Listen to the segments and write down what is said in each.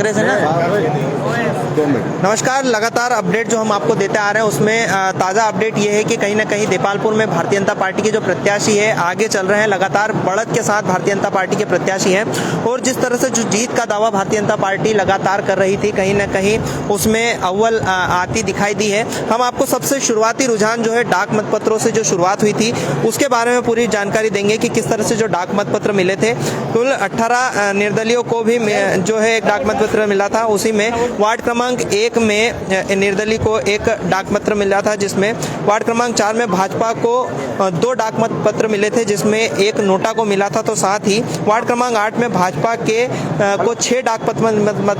कांग्रेस है ना। नमस्कार, लगातार अपडेट जो हम आपको देते आ रहे हैं उसमें ताज़ा अपडेट ये है कि कहीं ना कहीं देपालपुर में भारतीय जनता पार्टी के जो प्रत्याशी है आगे चल रहे हैं। लगातार बढ़त के साथ भारतीय जनता पार्टी के प्रत्याशी हैं और जिस तरह से जो जीत का दावा भारतीय जनता पार्टी लगातार कर रही थी, कहीं ना कहीं उसमें अव्वल आती दिखाई दी है। हम आपको सबसे शुरुआती रुझान जो है डाक मतपत्रों से जो शुरुआत हुई थी उसके बारे में पूरी जानकारी देंगे कि किस तरह से जो डाक मतपत्र मिले थे। कुल 18 निर्दलियों को भी जो है एक डाक मतपत्र मिला था। उसी में वार्ड क्रमांक 1 में निर्दलीय को एक डाक पत्र मिला था, जिसमें वार्ड क्रमांक 4 में भाजपा को 2 डाक मतपत्र मिले थे, जिसमें एक नोटा को मिला था। तो साथ ही वार्ड क्रमांक 8 में भाजपा के को 6 डाक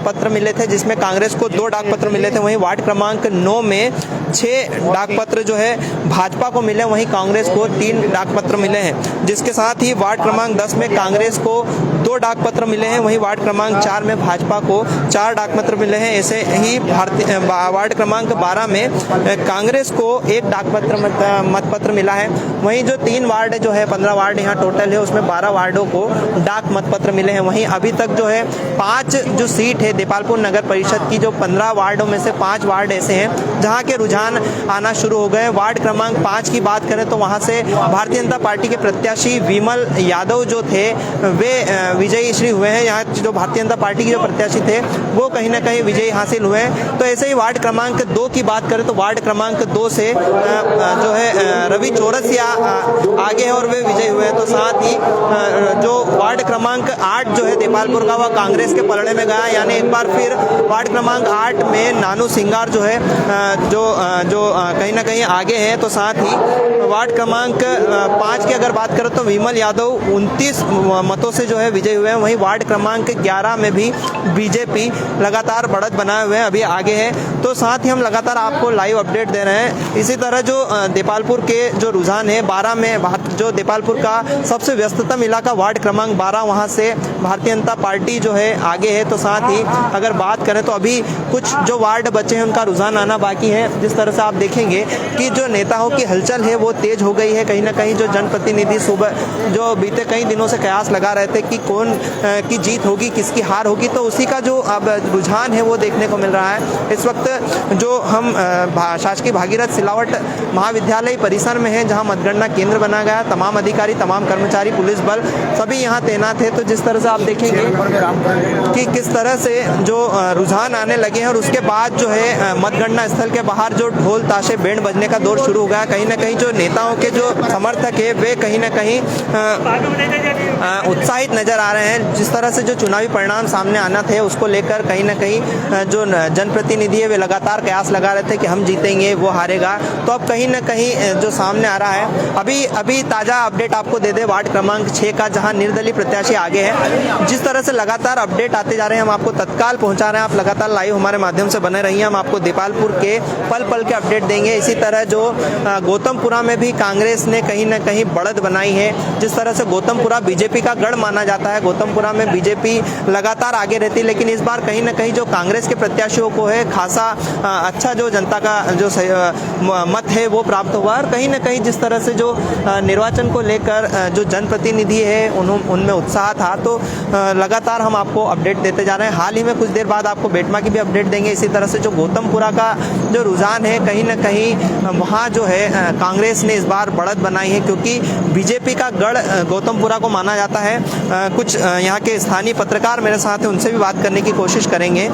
पत्र मिले थे, जिसमें कांग्रेस को 2 डाक पत्र मिले थे। वहीं वार्ड क्रमांक 9 में 6 डाक पत्र जो है भाजपा को मिले, वहीं कांग्रेस को 3 डाक पत्र मिले हैं। जिसके साथ ही वार्ड क्रमांक 10 में कांग्रेस को 2 डाक पत्र मिले हैं, वहीं वार्ड क्रमांक 4 में भाजपा को 4 डाक पत्र मिले हैं। ऐसे ही वार्ड क्रमांक 12 में कांग्रेस को 1 डाक पत्र मतपत्र मिला है। वहीं जो 3 वार्ड जो है 15 वार्ड यहाँ टोटल है, उसमें 12 वार्डों को डाक मतपत्र मिले हैं। वहीं अभी तक जो है 5 जो सीट है देपालपुर नगर परिषद की, जो 15 वार्डों में से 5 वार्ड ऐसे हैं जहाँ के रुझान आना शुरू हो गए। वार्ड क्रमांक 5 की बात करें तो वहाँ से भारतीय जनता पार्टी के प्रत्याशी विमल यादव जो थे वे विजयी श्री हुए हैं। यहाँ जो भारतीय जनता पार्टी के जो प्रत्याशी थे वो कहीं ना कहीं विजयी हासिल हुए हैं। तो ऐसे ही वार्ड क्रमांक 2 की बात करें तो वार्ड क्रमांक 2 से जो है रवि चौरसिया आगे है और वे विजयी हुए हैं। तो साथ ही जो वार्ड क्रमांक 8 जो है देपालपुर का, वह कांग्रेस के पलड़े में गया, यानी एक बार फिर वार्ड क्रमांक 8 में नानू सिंगार जो है जो कहीं ना कहीं आगे है। तो साथ ही वार्ड क्रमांक 5 की अगर बात करें तो विमल यादव 29 मतों से जो है विजयी हुए हैं। वहीं वार्ड क्रमांक 11 में भी बीजेपी लगातार बढ़त बनाए हुए हैं, अभी आगे है। तो साथ ही हम लगातार आपको लाइव अपडेट दे रहे हैं। इसी तरह जो देपालपुर के जो रुझान है 12 में जो देपालपुर का सबसे व्यस्ततम इलाका वार्ड क्रमांक 12, वहां से भारतीय जनता पार्टी जो है आगे है। तो साथ ही अगर बात करें तो अभी कुछ जो वार्ड बचे हैं उनका रुझान आना बाकी है। जिस तरह से आप देखेंगे कि जो नेताओं की हलचल है वो तेज हो गई है। कहीं ना कहीं जो जनप्रतिनिधि सुबह जो बीते कई दिनों से कयास लगा रहे थे कि कौन की जीत होगी, किसकी हार होगी, तो उसी का जो अब रुझान है वो देखने को मिल रहा है। इस वक्त जो हम शासकीय भागीरथ सिलावट महाविद्यालय परिसर में है, जहां मतगणना केंद्र बनाया गया, तमाम अधिकारी, तमाम कर्मचारी, पुलिस बल सभी यहां तैनात है। तो जिस तरह से आप देखेंगे कि किस तरह से जो रुझान आने लगे हैं और उसके बाद जो है मतगणना स्थल के बाहर जो ढोल ताशे बैंड बजने का दौर शुरू हो गया। कहीं ना कहीं जो नेताओं के जो समर्थक है वे कहीं ना कहीं उत्साहित नजर आ रहे हैं। जिस तरह से जो चुनावी परिणाम सामने आना थे उसको लेकर कहीं ना कहीं जो जनप्रतिनिधि है वे लगातार कयास लगा रहे थे कि हम जीतेंगे, वो हारेगा। तो अब कहीं ना कहीं जो सामने आ रहा है, अभी ताज़ा अपडेट आपको दे दे वार्ड क्रमांक 6 का, जहां निर्दलीय प्रत्याशी आगे है। जिस तरह से लगातार अपडेट आते जा रहे हैं हम आपको तत्काल पहुंचा रहे हैं। आप लगातार लाइव हमारे माध्यम से बने रहिए। हम आपको देपालपुर के पल पल के अपडेट देंगे। इसी तरह जो गौतमपुरा में भी कांग्रेस ने कहीं ना कहीं बढ़त बनाई है। जिस तरह से गौतमपुरा बीजेपी का गढ़ माना जाता है, गौतमपुरा में बीजेपी लगातार आगे रहती है, लेकिन इस बार कहीं ना कहीं जो कांग्रेस के प्रत्याशियों को है खासा अच्छा जो जनता का जो मत है वो प्राप्त हुआ। और कहीं ना कहीं जिस तरह से जो निर्वाचन को लेकर जो जनप्रतिनिधि है उनमें उत्साह था, तो लगातार हम आपको अपडेट देते जा रहे हैं। हाल ही में कुछ देर बाद आपको बेटमा की भी अपडेट देंगे। इसी तरह से जो गौतमपुरा का जो रुझान है, कहीं ना कहीं वहाँ जो है कांग्रेस ने इस बार बढ़त बनाई है, क्योंकि बीजेपी का गढ़ गौतमपुरा को माना जाता है। कुछ यहाँ के स्थानीय पत्रकार मेरे साथ हैं, उनसे भी बात करने की कोशिश करेंगे।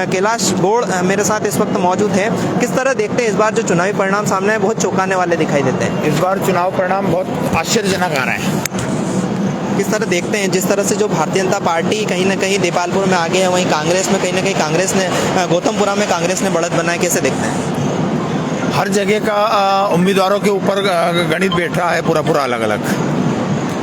कैलाश गौड़ मेरे साथ इस वक्त मौजूद है। किस तरह देखते हैं इस बार जो चुनावी परिणाम सामने है, बहुत चौंकाने वाले दिखाई देते हैं? इस बार चुनाव परिणाम बहुत आश्चर्यजनक आ रहे हैं। किस तरह देखते हैं जिस तरह से जो भारतीय जनता पार्टी कहीं ना कहीं देपालपुर में आगे है, वहीं कांग्रेस में कहीं ना कहीं कांग्रेस ने गौतमपुरा में कांग्रेस ने बढ़त बनाई, कैसे देखते हैं? हर जगह का उम्मीदवारों के ऊपर गणित बैठ रहा है पूरा अलग अलग।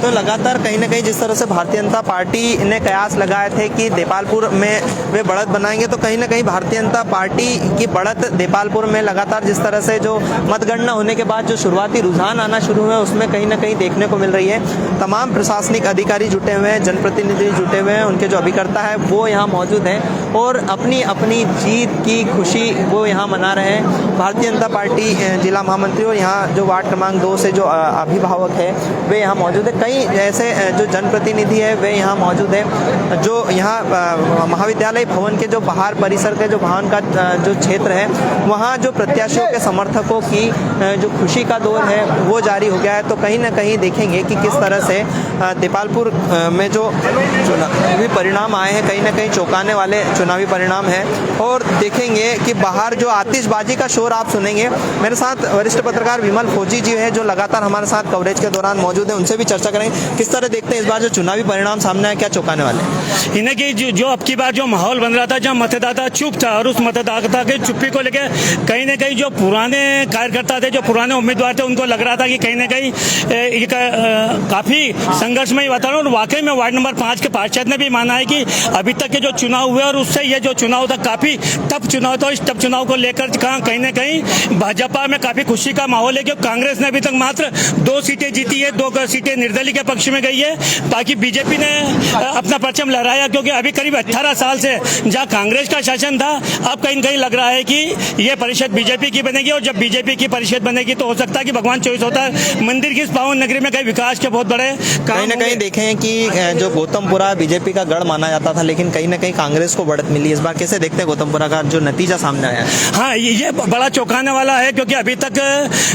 तो लगातार कहीं ना कहीं जिस तरह से भारतीय जनता पार्टी ने कयास लगाए थे कि देपालपुर में वे बढ़त बनाएंगे, तो कहीं ना कहीं भारतीय जनता पार्टी की बढ़त देपालपुर में लगातार जिस तरह से जो मतगणना होने के बाद जो शुरुआती रुझान आना शुरू हुए उसमें कहीं ना कहीं देखने को मिल रही है। तमाम प्रशासनिक अधिकारी जुटे हुए हैं, जनप्रतिनिधि जुटे हुए हैं, उनके जो अभिकर्ता है वो यहाँ मौजूद हैं और अपनी अपनी जीत की खुशी वो यहाँ मना रहे हैं। भारतीय जनता पार्टी जिला महामंत्री और यहाँ जो वार्ड क्रमांक 2 से जो अभिभावक है वे यहाँ मौजूद है। कई ऐसे जो जनप्रतिनिधि है वे यहाँ मौजूद है। जो यहाँ महाविद्यालय भवन के जो बाहर परिसर के जो भवन का जो क्षेत्र है वहाँ जो प्रत्याशियों के समर्थकों की जो खुशी का दौर है वो जारी हो गया है। तो कहीं ना कहीं देखेंगे कि किस तरह से देपालपुर में जो चुनावी परिणाम आए हैं कहीं ना कहीं चौंकाने वाले चुनावी परिणाम है। और देखेंगे कि बाहर जो आतिशबाजी का शोर आप सुनेंगे। मेरे साथ वरिष्ठ पत्रकार विमल फौजी जी है जो लगातार हमारे साथ कवरेज के दौरान मौजूद है, उनसे भी चर्चा करेंगे किस तरह देखते हैं इस बार जो चुनावी परिणाम सामने आए, क्या चौंकाने वाले। इन्हें की जो अब की बार जो माहौल बन रहा था जब मतदाता चुप था और उस मतदाता के चुप्पी को लेकर कहीं ना कहीं जो पुराने कार्यकर्ता थे, जो पुराने उम्मीदवार थे, उनको लग रहा था कि कहीं ना कहीं काफी संघर्षमय वातावरण। और वाकई में वार्ड नंबर 5 के पार्षद ने भी माना है कि अभी तक के जो चुनाव हुए और उससे ये जो चुनाव था काफी टफ चुनाव था। इस टफ चुनाव को लेकर कहीं ना कहीं भाजपा में काफी खुशी का माहौल है क्योंकि कांग्रेस ने अभी तक मात्र 2 सीटें जीती है, 2 सीटें निर्दलीय के पक्ष में गई है। बाकी बीजेपी ने अपना परचम लहराया क्योंकि अभी करीब 18 साल से जहां कांग्रेस का शासन था अब कहीं कहीं लग रहा है कि ये परिषद बीजेपी की बनेगी और जब बीजेपी की परिषद बनेगी तो हो सकता है कि भगवान चॉइस होता है मंदिर की इस पावन नगरी में कहीं विकास के बहुत बड़े कहीं ना कहीं देखें कि जो गौतमपुरा बीजेपी का गढ़ माना जाता था लेकिन कहीं ना कहीं कांग्रेस को बढ़त मिली। इस बार कैसे देखते हैं गौतमपुरा का जो नतीजा सामने आया है? हाँ, ये बड़ा चौंकाने वाला है क्योंकि अभी तक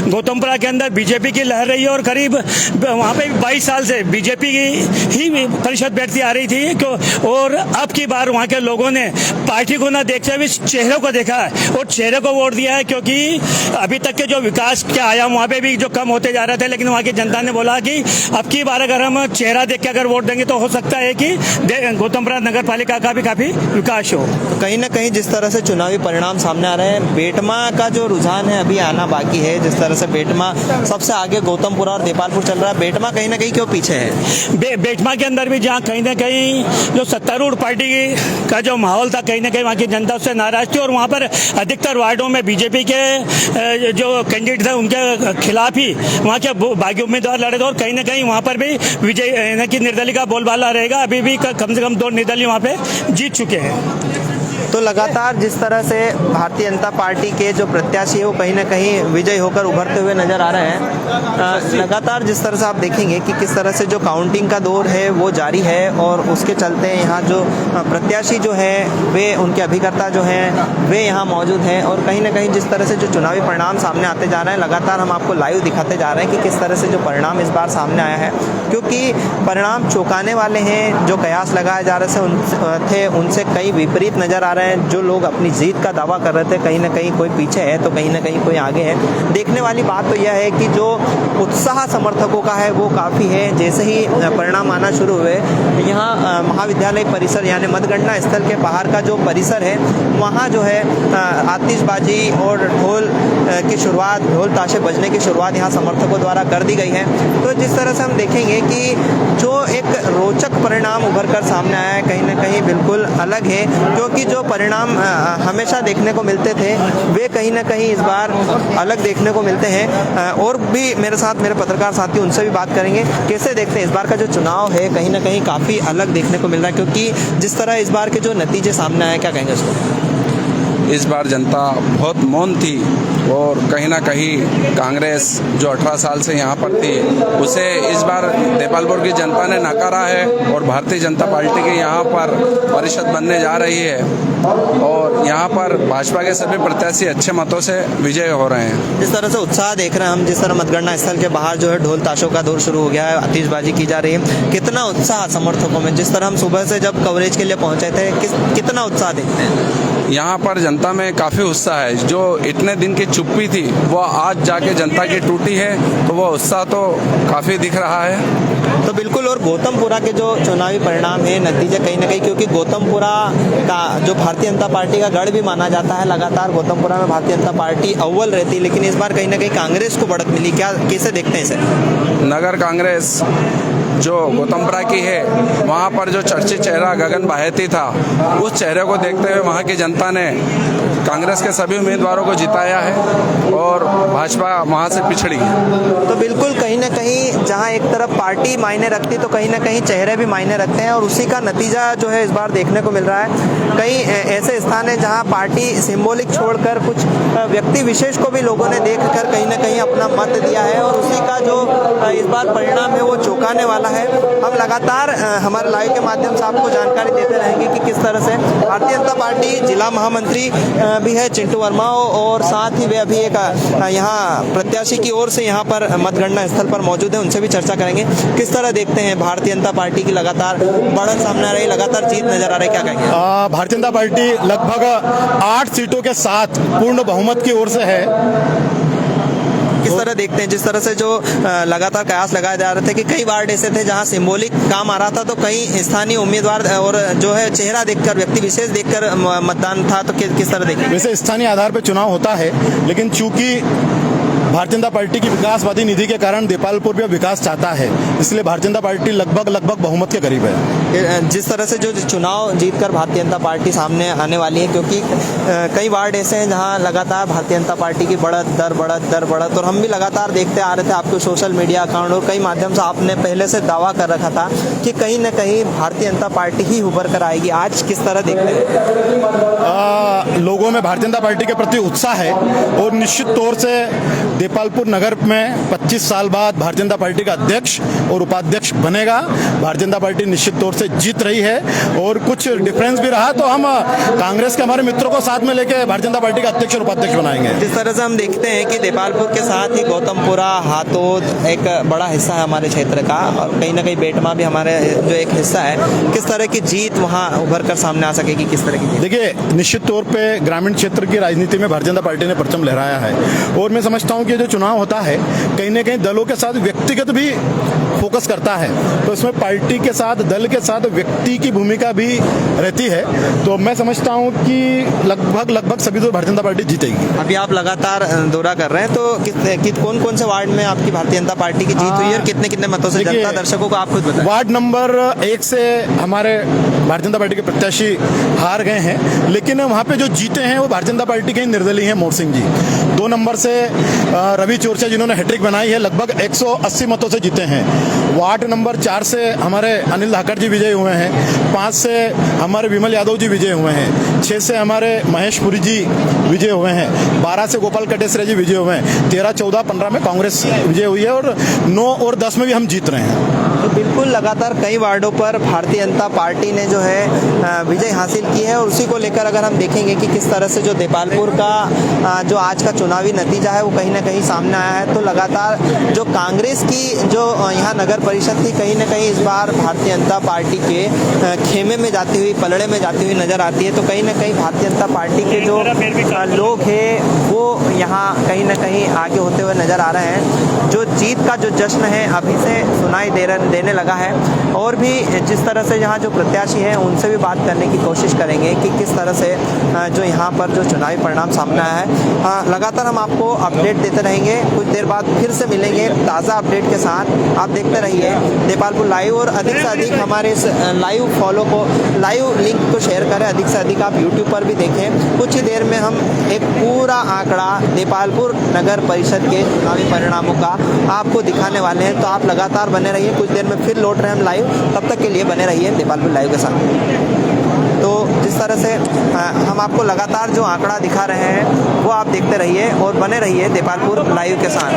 गौतमपुरा के अंदर बीजेपी की लहर रही है और करीब वहाँ पे 22 साल से बीजेपी की ही परिषद बैठती आ रही थी। और अब की बार वहाँ के लोगों ने पार्टी को ना देखते हुए चेहरों को देखा है और चेहरे को वोट दिया है क्योंकि अभी तक के जो विकास के आयाम वहाँ पे भी जो कम होते जा रहे थे लेकिन वहाँ की जनता ने बोला कि अब की बार अगर हम चेहरा देख के अगर वोट देंगे तो हो सकता है कि गौतमपुरा नगर पालिका का भी काफी विकास हो। तो कहीं ना कहीं जिस तरह से चुनावी परिणाम सामने आ रहे हैं बेटमा का जो रुझान है अभी आना बाकी है। जिस तरह से बेटमा सबसे आगे गौतमपुरा और देपालपुर चल रहा है, बेटमा कहीं ना कहीं क्यों पीछे है? बेटमा के अंदर भी जहाँ कहीं ना कहीं जो सत्तारूढ़ पार्टी का जो माहौल था कहीं ना कहीं वहाँ की जनता उससे नाराज थी और वहाँ पर अधिकतर वार्डों में बीजेपी के जो कैंडिडेट थे उनके खिलाफ ही वहाँ के बागी उम्मीदवार लड़े थे और कहीं ना कहीं वहाँ पर भी विजय की निर्दलीय का बोलबाला रहेगा। अभी भी कम से कम 2 निर्दलीय वहाँ पे जीत चुके हैं। तो लगातार जिस तरह से भारतीय जनता पार्टी के जो प्रत्याशी है वो कहीं ना कहीं विजयी होकर उभरते हुए नजर आ रहे हैं। लगातार जिस तरह से आप देखेंगे कि किस तरह से जो काउंटिंग का दौर है वो जारी है और उसके चलते यहाँ जो प्रत्याशी जो है वे उनके अभिकर्ता जो हैं वे यहाँ मौजूद हैं और कहीं ना कहीं जिस तरह से जो चुनावी परिणाम सामने आते जा रहे हैं लगातार हम आपको लाइव दिखाते जा रहे हैं कि किस तरह से जो परिणाम इस बार सामने आया है क्योंकि परिणाम चौंकाने वाले हैं। जो कयास लगाए जा रहे थे उनसे कई विपरीत नजर आ रहे हैं। जो लोग अपनी जीत का दावा कर रहे थे कहीं ना कहीं कोई पीछे है तो कहीं ना कहीं कोई आगे है। देखने वाली बात तो यह है कि जो उत्साह समर्थकों का है वो काफ़ी है। जैसे ही परिणाम आना शुरू हुए यहाँ महाविद्यालय परिसर यानी मतगणना स्थल के बाहर का जो परिसर है वहाँ जो है आतिशबाजी और ढोल की शुरुआत, ढोल ताशे बजने की शुरुआत यहाँ समर्थकों द्वारा कर दी गई है। तो जिस तरह से हम देखेंगे कि जो एक रोचक परिणाम उभर कर सामने आया है कहीं ना कहीं बिल्कुल अलग है क्योंकि जो परिणाम हमेशा देखने को मिलते थे वे कहीं ना कहीं इस बार अलग देखने को मिलते हैं। और भी मेरे साथ मेरे पत्रकार साथी उनसे भी बात करेंगे कैसे देखते हैं इस बार का जो चुनाव है कहीं ना कहीं काफ़ी अलग देखने को मिल रहा है क्योंकि जिस तरह इस बार के जो नतीजे सामने आए क्या कहेंगे उसको? इस बार जनता बहुत मौन थी और कहीं ना कहीं कांग्रेस जो 18 साल से यहाँ पर थी उसे इस बार देपालपुर की जनता ने नकारा है और भारतीय जनता पार्टी की यहाँ पर परिषद बनने जा रही है और यहाँ पर भाजपा के सभी प्रत्याशी अच्छे मतों से विजय हो रहे हैं। जिस तरह से उत्साह देख रहे हैं हम, जिस तरह मतगणना स्थल के बाहर जो है ढोल ताशों का दौर शुरू हो गया है, आतिशबाजी की जा रही है, कितना उत्साह समर्थकों में? जिस तरह हम सुबह से जब कवरेज के लिए पहुंचे थे कितना उत्साह देखते हैं? यहाँ पर जनता में काफ़ी उत्साह है। जो इतने दिन की चुप्पी थी वो आज जाके जनता की टूटी है तो वो उत्साह तो काफ़ी दिख रहा है। तो बिल्कुल। और गौतमपुरा के जो चुनावी परिणाम है नतीजे कहीं ना कहीं क्योंकि गौतमपुरा का जो भारतीय जनता पार्टी का गढ़ भी माना जाता है, लगातार गौतमपुरा में भारतीय जनता पार्टी अव्वल रहती है लेकिन इस बार कहीं ना कहीं कांग्रेस को बढ़त मिली, क्या कैसे देखते हैं इसे? नगर कांग्रेस जो गौतमपुरा की है वहाँ पर जो चर्चित चेहरा गगन बाहेती था उस चेहरे को देखते हुए वहाँ की जनता ने कांग्रेस के सभी उम्मीदवारों को जिताया है और भाजपा वहाँ से पिछड़ी है। तो बिल्कुल कहीं ना कहीं जहां एक तरफ पार्टी मायने रखती तो कहीं ना कहीं चेहरे भी मायने रखते हैं और उसी का नतीजा जो है इस बार देखने को मिल रहा है। कई ऐसे स्थान है जहां पार्टी सिंबॉलिक छोड़कर कुछ व्यक्ति विशेष को भी लोगों ने देखकर कहीं ना कहीं अपना मत दिया है और उसी का जो इस बार परिणाम है वो चौंकाने वाला है। हम लगातार हमारे लाइव के माध्यम से आपको जानकारी देते रहेंगे कि किस तरह से भारतीय जनता पार्टी जिला महामंत्री भी है चिंटू वर्मा और साथ ही वे अभी एक यहाँ प्रत्याशी की ओर से यहाँ पर मतगणना स्थल पर मौजूद है, उनसे भी चर्चा करेंगे। किस तरह देखते हैं भारतीय जनता पार्टी की लगातार बढ़त सामने आ रही, लगातार जीत नजर आ रही, क्या कहेंगे? भारतीय जनता पार्टी लगभग 8 सीटों के साथ पूर्ण बहुमत की ओर से है। किस तरह देखते हैं, जिस तरह से जो लगातार कयास लगाए जा रहे थे कि कई वार्ड ऐसे थे जहां सिंबॉलिक काम आ रहा था तो कई स्थानीय उम्मीदवार और जो है चेहरा देखकर व्यक्ति विशेष देखकर मतदान था, तो किस तरह देखते हैं? वैसे स्थानीय आधार पर चुनाव होता है, लेकिन चूंकि भारतीय जनता पार्टी की विकासवादी निधि के कारण देपालपुर भी विकास चाहता है, इसलिए भारतीय जनता पार्टी लगभग बहुमत के करीब है। जिस तरह से जो चुनाव जीतकर भारतीय जनता पार्टी सामने आने वाली है, क्योंकि कई वार्ड ऐसे हैं जहां लगातार भारतीय जनता पार्टी की बढ़त दर बढ़त और हम भी लगातार देखते आ रहे थे आपके सोशल मीडिया अकाउंट और कई माध्यम से आपने पहले से दावा कर रखा था कि कहीं न कहीं भारतीय जनता पार्टी ही उभर कर आएगी। आज किस तरह देखते हैं? लोगों में भारतीय जनता पार्टी के प्रति उत्साह है और निश्चित तौर से देपालपुर नगर में 25 साल बाद भारतीय जनता पार्टी का अध्यक्ष और उपाध्यक्ष बनेगा। भारतीय जनता पार्टी निश्चित तौर से जीत रही है और कुछ डिफरेंस भी रहा तो हम कांग्रेस के हमारे मित्रों को साथ में लेके भारतीय जनता पार्टी का अध्यक्ष और उपाध्यक्ष बनाएंगे। जिस तरह से हम देखते हैं कि देपालपुर के साथ ही गौतमपुरा, हाथोद एक बड़ा हिस्सा है हमारे क्षेत्र का और कहीं ना कहीं बेटमा भी हमारे जो एक हिस्सा है, किस तरह की जीत वहाँ उभर कर सामने आ सकेगी, किस तरह की? देखिए, निश्चित तौर पे ग्रामीण क्षेत्र की राजनीति में भारतीय जनता पार्टी ने परचम लहराया है और मैं समझता हूँ कि जो चुनाव होता है कहीं ना कहीं दलों के साथ व्यक्तिगत भी फोकस करता है, तो इसमें पार्टी के साथ दल के साथ व्यक्ति की भूमिका भी रहती है। तो मैं समझता हूं कि लगभग सभी तो भारतीय जनता पार्टी जीतेगी। अभी आप लगातार दौरा कर रहे हैं तो कौन से वार्ड में आपकी भारतीय जनता पार्टी की जीत हुई है और कितने मतों से? जनता दर्शकों को आप खुद बताएं। वार्ड नंबर 1 से हमारे भारतीय जनता पार्टी के प्रत्याशी हार गए हैं, लेकिन वहां पे जो जीते हैं वो भारतीय जनता पार्टी के निर्दलीय हैं, मोर सिंह जी। 2 नंबर से रवि चोरचा जिन्होंने हैट्रिक बनाई है, लगभग 180 मतों से जीते हैं। वार्ड नंबर 4 से हमारे अनिल धाकड़ जी विजयी हुए हैं, 5 से हमारे विमल यादव जी विजय हुए हैं, 6 से हमारे महेश पुरी जी विजय हुए हैं, 12 से गोपाल कटेसरे जी विजय हुए हैं, 13, 14, 15 में कांग्रेस विजय हुई है और 9 और 10 में भी हम जीत रहे हैं। तो बिल्कुल लगातार कई वार्डों पर भारतीय जनता पार्टी ने जो है विजय हासिल की है और उसी को लेकर अगर हम देखेंगे कि किस तरह से जो देपालपुर का जो आज का चुनावी नतीजा है वो कहीं ना कहीं सामने आया है, तो लगातार जो कांग्रेस की जो यहाँ नगर परिषद थी कहीं ना कहीं इस बार भारतीय जनता पार्टी के खेमे में जाती हुई, पलड़े में जाती हुई नजर आती है। तो कहीं ना कहीं भारतीय जनता पार्टी के जो लोग हैं वो यहाँ कहीं ना कहीं आगे होते हुए नजर आ रहे हैं। जो जीत का जो जश्न है अभी से सुनाई देने लगा है और भी जिस तरह से यहाँ जो प्रत्याशी हैं उनसे भी बात करने की कोशिश करेंगे कि किस तरह से जो यहाँ पर जो चुनावी परिणाम सामने आया है। हाँ, लगातार हम आपको अपडेट देते रहेंगे, कुछ देर बाद फिर से मिलेंगे ताज़ा अपडेट के साथ। आप देखते रहिए देपालपुर लाइव और अधिक से अधिक हमारे इस लाइव लिंक को शेयर करें, अधिक से अधिक आप यूट्यूब पर भी देखें। कुछ ही देर में हम एक पूरा आंकड़ा देपालपुर नगर परिषद के चुनावी परिणामों का आपको दिखाने वाले हैं, तो आप लगातार बने रहिए। कुछ देर में फिर लौट रहे हैं हम लाइव, तब तक के लिए बने रहिए देपालपुर लाइव के साथ। तो जिस तरह से हम आपको लगातार जो आंकड़ा दिखा रहे हैं वो आप देखते रहिए और बने रहिए देपालपुर लाइव के साथ।